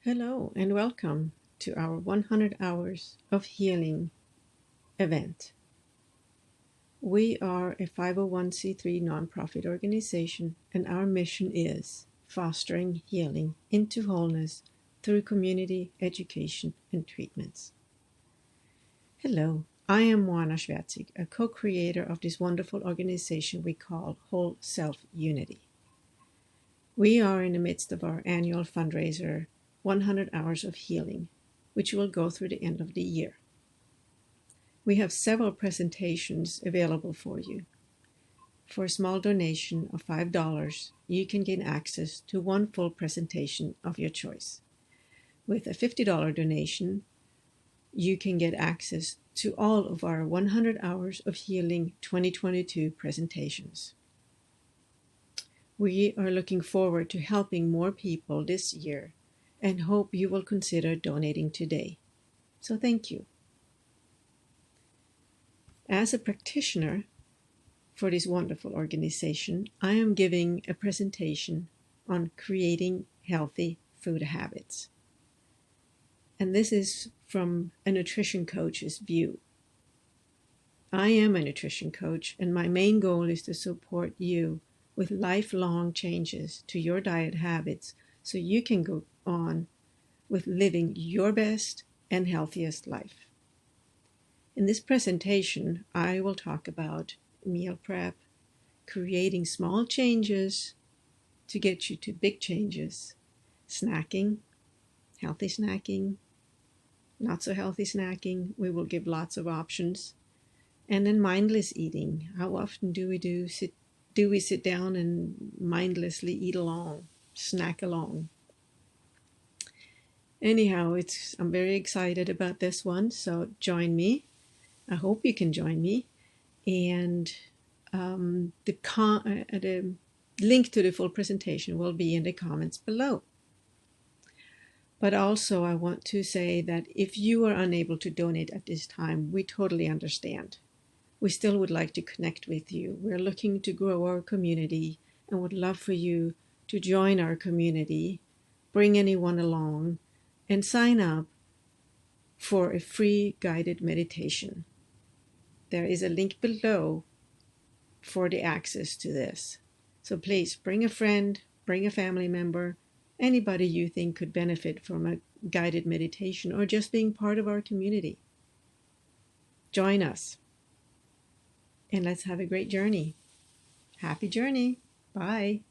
Hello and welcome to our 100 Hours of Healing event. We are a 501c3 nonprofit organization, and our mission is fostering healing into wholeness through community education and treatments. Hello, I am Moana Schwerzig, a co-creator of this wonderful organization we call Whole Self Unity. We are in the midst of our annual fundraiser, 100 Hours of Healing, which will go through the end of the year. We have several presentations available for you. For a small donation of $5, you can gain access to one full presentation of your choice. With a $50 donation, you can get access to all of our 100 Hours of Healing 2022 presentations. We are looking forward to helping more people this year and hope you will consider donating today. So thank you. As a practitioner for this wonderful organization, I am giving a presentation on creating healthy food habits. And this is from a nutrition coach's view. I am a nutrition coach, and my main goal is to support you with lifelong changes to your diet habits so you can go on with living your best and healthiest life. In this presentation, I will talk about meal prep, creating small changes to get you to big changes, snacking, healthy snacking, not so healthy snacking. We will give lots of options. And then mindless eating. How often do we sit down and mindlessly eat along, snack along? Anyhow, I'm very excited about this one, so join me. I hope you can join me. And the link to the full presentation will be in the comments below. But also I want to say that if you are unable to donate at this time, we totally understand. We still would like to connect with you. We're looking to grow our community and would love for you to join our community, bring anyone along, and sign up for a free guided meditation. There is a link below for the access to this. So please bring a friend, bring a family member, anybody you think could benefit from a guided meditation or just being part of our community. Join us and let's have a great journey. Happy journey. Bye.